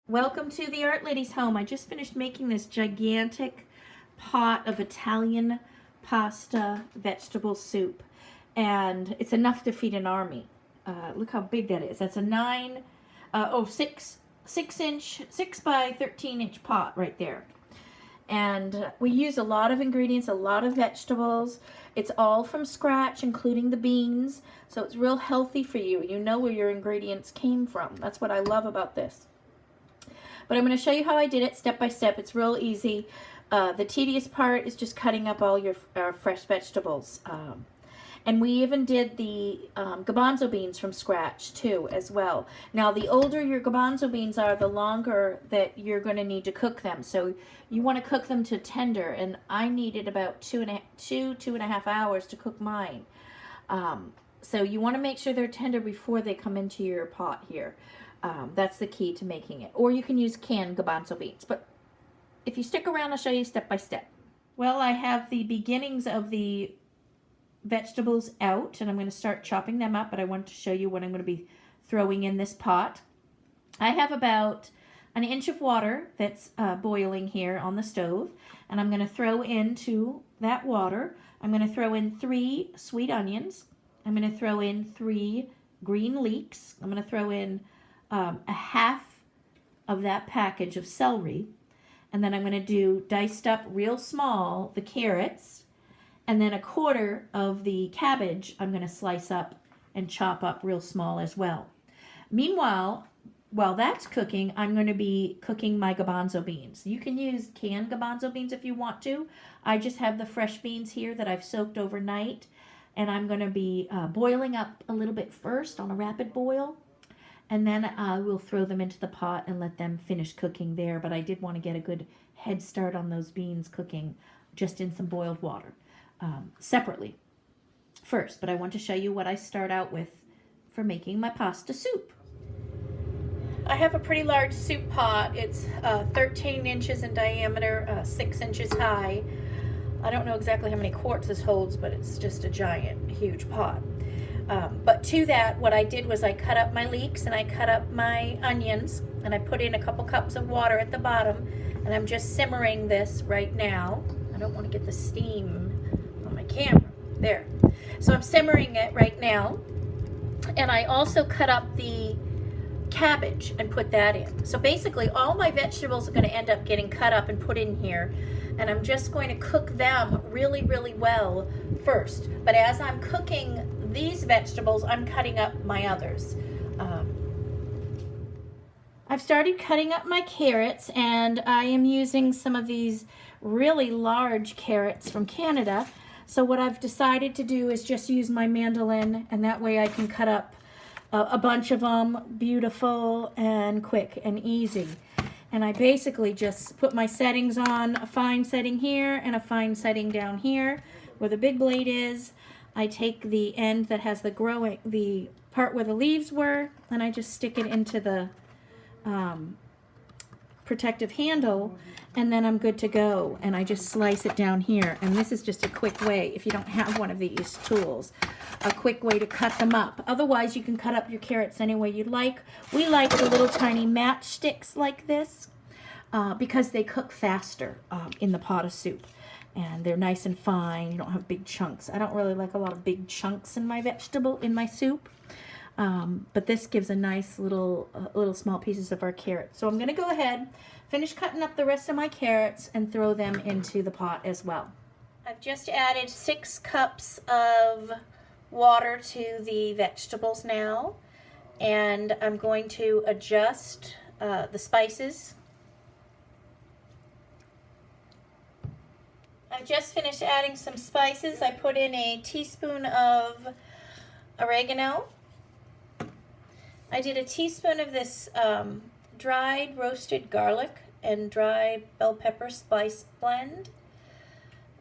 Welcome to the Art Lady's home. I just finished making this gigantic pot of Italian pasta vegetable soup, and it's enough to feed an army. Look how big that is. That's a 6 by 13 inch pot right there. And we use a lot of ingredients, a lot of vegetables. It's all from scratch, including the beans, so it's real healthy for you. You know where your ingredients came from. That's what I love about this. But I'm going to show you how I did it step by step. It's real easy. The tedious part is just cutting up all your fresh vegetables. And we even did the garbanzo beans from scratch too as well. Now the older your garbanzo beans are, the longer that you're going to need to cook them. So you want to cook them to tender, and I needed about two and a half hours to cook mine. So you want to make sure they're tender before they come into your pot here. That's the key to making it. Or you can use canned garbanzo beans. But if you stick around, I'll show you step by step. Well, I have the beginnings of the vegetables out, and I'm going to start chopping them up, but I want to show you what I'm going to be throwing in this pot. I have about an inch of water that's boiling here on the stove, and I'm going to throw into that water. I'm going to throw in 3 sweet onions. I'm going to throw in 3 green leeks. I'm going to throw in a half of that package of celery, and then I'm going to do diced up real small the carrots, and then a quarter of the cabbage I'm going to slice up and chop up real small as well. Meanwhile, while that's cooking, I'm going to be cooking my garbanzo beans. You can use canned garbanzo beans if you want to. I just have the fresh beans here that I've soaked overnight, and I'm going to be boiling up a little bit first on a rapid boil. And then I will throw them into the pot and let them finish cooking there. But I did want to get a good head start on those beans cooking just in some boiled water separately first. But I want to show you what I start out with for making my pasta soup. I have a pretty large soup pot. It's 13 inches in diameter, 6 inches high. I don't know exactly how many quarts this holds, but it's just a giant, huge pot. But to that, what I did was I cut up my leeks and I cut up my onions, and I put in a couple cups of water at the bottom, and I'm just simmering this right now. I don't want to get the steam on my camera. There. So I'm simmering it right now, and I also cut up the cabbage and put that in. So basically all my vegetables are going to end up getting cut up and put in here, and I'm just going to cook them really, really well first. But as I'm cooking these vegetables, I'm cutting up my others. I've started cutting up my carrots, and I am using some of these really large carrots from Canada. So what I've decided to do is just use my mandolin, and that way I can cut up a bunch of them beautiful and quick and easy. And I basically just put my settings on, a fine setting here and a fine setting down here where the big blade is. I take the end that has the part where the leaves were, and I just stick it into the protective handle, and then I'm good to go. And I just slice it down here. And this is just a quick way, if you don't have one of these tools, a quick way to cut them up. Otherwise, you can cut up your carrots any way you'd like. We like the little tiny matchsticks like this because they cook faster in the pot of soup. And they're nice and fine. You don't have big chunks. I don't really like a lot of big chunks in my soup. But this gives a nice little small pieces of our carrots. So I'm going to go ahead, finish cutting up the rest of my carrots, and throw them into the pot as well. I've just added 6 cups of water to the vegetables now, and I'm going to adjust the spices. I've just finished adding some spices. I put in a teaspoon of oregano. I did a teaspoon of this dried roasted garlic and dried bell pepper spice blend.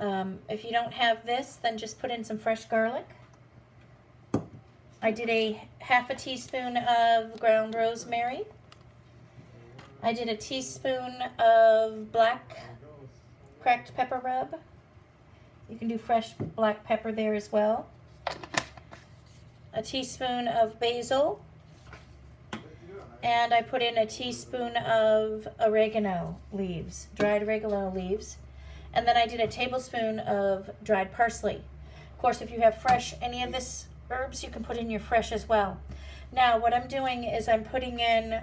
If you don't have this, then just put in some fresh garlic. I did a half a teaspoon of ground rosemary. I did a teaspoon of black cracked pepper rub. You can do fresh black pepper there as well. A teaspoon of basil. And I put in a teaspoon of oregano leaves, dried oregano leaves. And then I did a tablespoon of dried parsley. Of course, if you have fresh, any of this herbs, you can put in your fresh as well. Now, what I'm doing is I'm putting in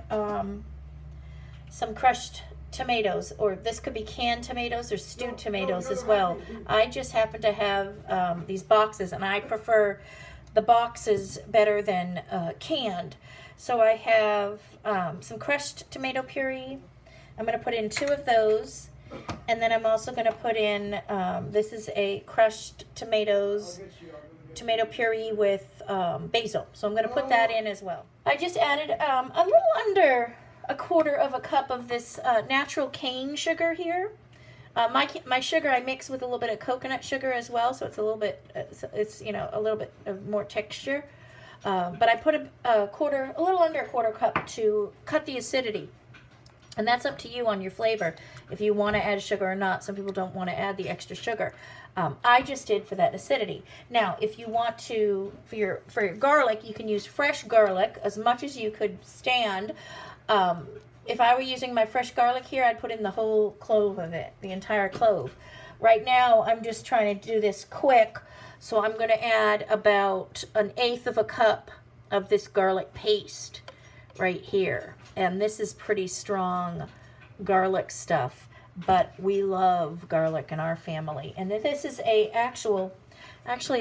some crushed tomatoes, or this could be canned tomatoes or stewed tomatoes as well. I just happen to have these boxes, and I prefer the boxes better than canned. So I have some crushed tomato puree. I'm going to put in 2 of those. And then I'm also going to put in, this is a crushed tomato puree with basil. So I'm going to put that in as well. I just added a little under a quarter of a cup of this natural cane sugar here. My sugar I mix with a little bit of coconut sugar as well, so it's a little bit, it's you know, a little bit of more texture. But I put a little under a quarter cup to cut the acidity. And that's up to you on your flavor, if you want to add sugar or not. Some people don't want to add the extra sugar. I just did for that acidity. Now, if you want to, for your garlic, you can use fresh garlic as much as you could stand. If I were using my fresh garlic here, I'd put in the whole clove of it, the entire clove. Right now, I'm just trying to do this quick, so I'm going to add about 1/8 of a cup of this garlic paste right here. And this is pretty strong garlic stuff, but we love garlic in our family. And this is actually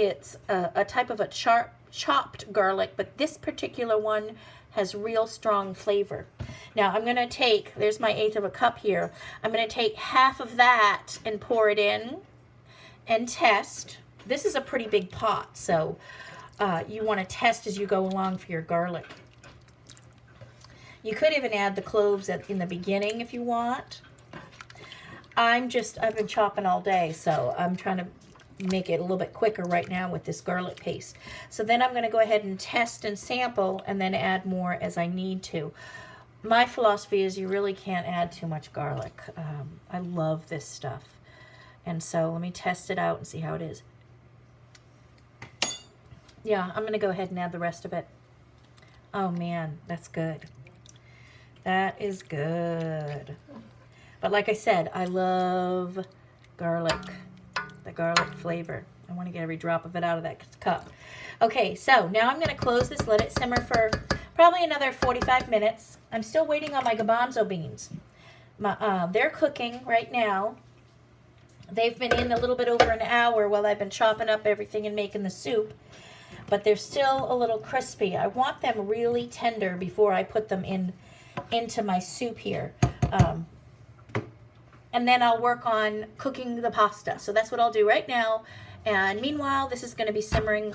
it's a type of a chopped garlic, but this particular one has real strong flavor. Now I'm going to take, there's my 1/8 of a cup here. I'm going to take half of that and pour it in and test. This is a pretty big pot, so you want to test as you go along for your garlic. You could even add the cloves in the beginning if you want. I've been chopping all day, so I'm trying to make it a little bit quicker right now with this garlic paste. So then I'm going to go ahead and test and sample and then add more as I need to. My philosophy is you really can't add too much garlic. I love this stuff. And so let me test it out and see how it is. Yeah, I'm going to go ahead and add the rest of it. Oh man, that's good. That is good. But like I said, I love garlic, the garlic flavor. I want to get every drop of it out of that cup. Okay, so now I'm going to close this, let it simmer for probably another 45 minutes. I'm still waiting on my garbanzo beans. They're cooking right now. They've been in a little bit over an hour while I've been chopping up everything and making the soup. But they're still a little crispy. I want them really tender before I put them into my soup here. And then I'll work on cooking the pasta. So that's what I'll do right now. And meanwhile, this is going to be simmering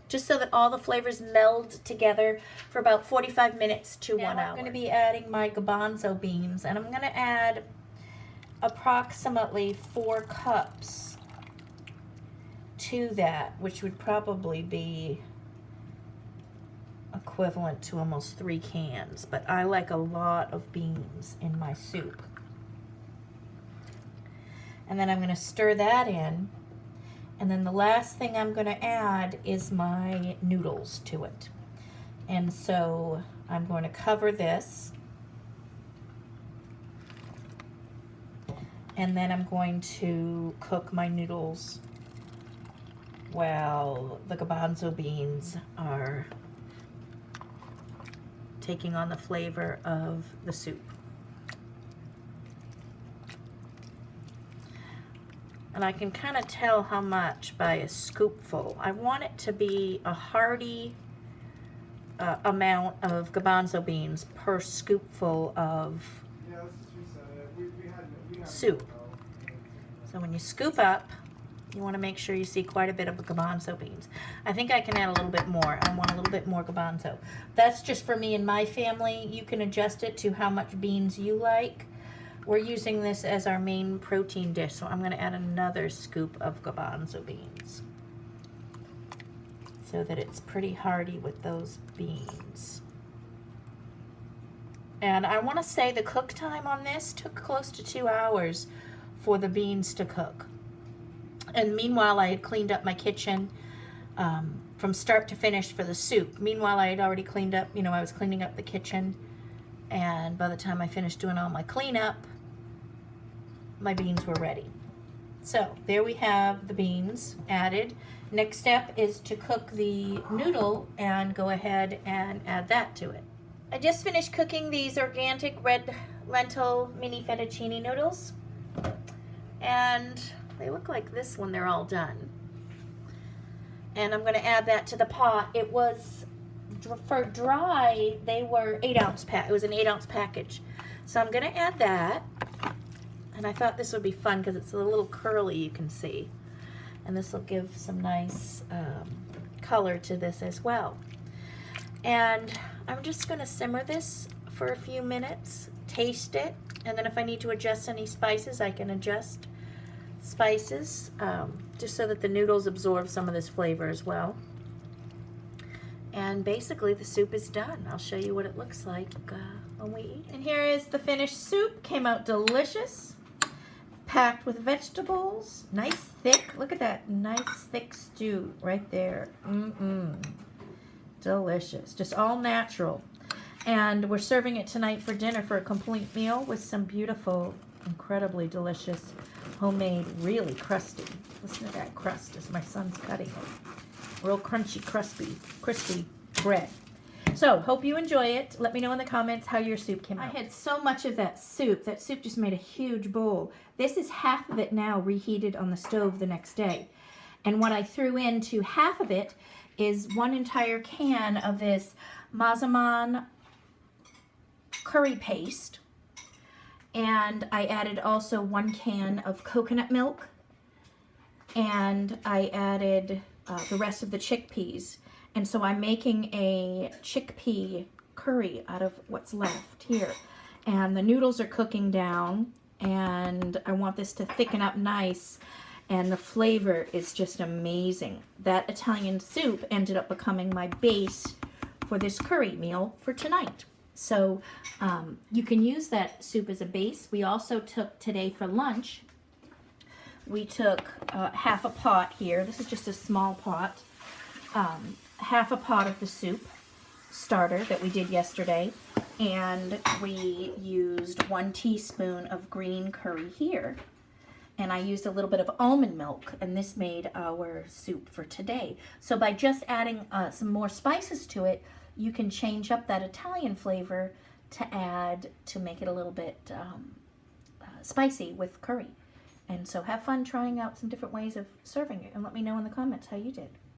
just so that all the flavors meld together for about 45 minutes to 1 hour. I'm going to be adding my garbanzo beans, and I'm going to add approximately 4 cups to that, which would probably be equivalent to almost 3 cans. But I like a lot of beans in my soup. And then I'm going to stir that in. And then the last thing I'm going to add is my noodles to it. And so I'm going to cover this. And then I'm going to cook my noodles while the garbanzo beans are taking on the flavor of the soup. And I can kind of tell how much by a scoopful. I want it to be a hearty amount of garbanzo beans per scoopful of soup. So when you scoop up, you want to make sure you see quite a bit of garbanzo beans. I think I can add a little bit more. I want a little bit more garbanzo. That's just for me and my family. You can adjust it to how much beans you like. We're using this as our main protein dish, so I'm going to add another scoop of garbanzo beans so that it's pretty hearty with those beans. And I want to say the cook time on this took close to 2 hours for the beans to cook. And meanwhile, I had cleaned up my kitchen from start to finish for the soup. Meanwhile, I had already cleaned up, I was cleaning up the kitchen And by the time I finished doing all my cleanup, my beans were ready. So there we have the beans added. Next step is to cook the noodle and go ahead and add that to it. I just finished cooking these organic red lentil mini fettuccine noodles. And they look like this when they're all done. And I'm going to add that to the pot. It was, for dry, they were 8-ounce pack. It was an 8-ounce package. So I'm going to add that. And I thought this would be fun because it's a little curly, you can see. And this will give some nice color to this as well. And I'm just going to simmer this for a few minutes, taste it, and then if I need to adjust any spices, I can adjust spices, just so that the noodles absorb some of this flavor as well. And basically the soup is done. I'll show you what it looks like when we eat it. And here is the finished soup. Came out delicious. Packed with vegetables. Nice thick. Look at that nice thick stew right there. Delicious. Just all natural. And we're serving it tonight for dinner for a complete meal with some beautiful, incredibly delicious, homemade, really crusty. Listen to that crust as my son's cutting it. Real crunchy, crispy bread. So, hope you enjoy it. Let me know in the comments how your soup came out. I had so much of that soup. That soup just made a huge bowl. This is half of it now reheated on the stove the next day. And what I threw into half of it is 1 entire can of this Mazaman curry paste. And I added also 1 can of coconut milk. And I added the rest of the chickpeas. And so I'm making a chickpea curry out of what's left here. And the noodles are cooking down, and I want this to thicken up nice, and the flavor is just amazing. That Italian soup ended up becoming my base for this curry meal for tonight. So you can use that soup as a base. We also took today for lunch, we took half a pot here. This is just a small pot. Half a pot of the soup starter that we did yesterday, and we used 1 teaspoon of green curry here, and I used a little bit of almond milk, and this made our soup for today. So by just adding some more spices to it, you can change up that Italian flavor to add to make it a little bit spicy with curry. And so have fun trying out some different ways of serving it, and let me know in the comments how you did.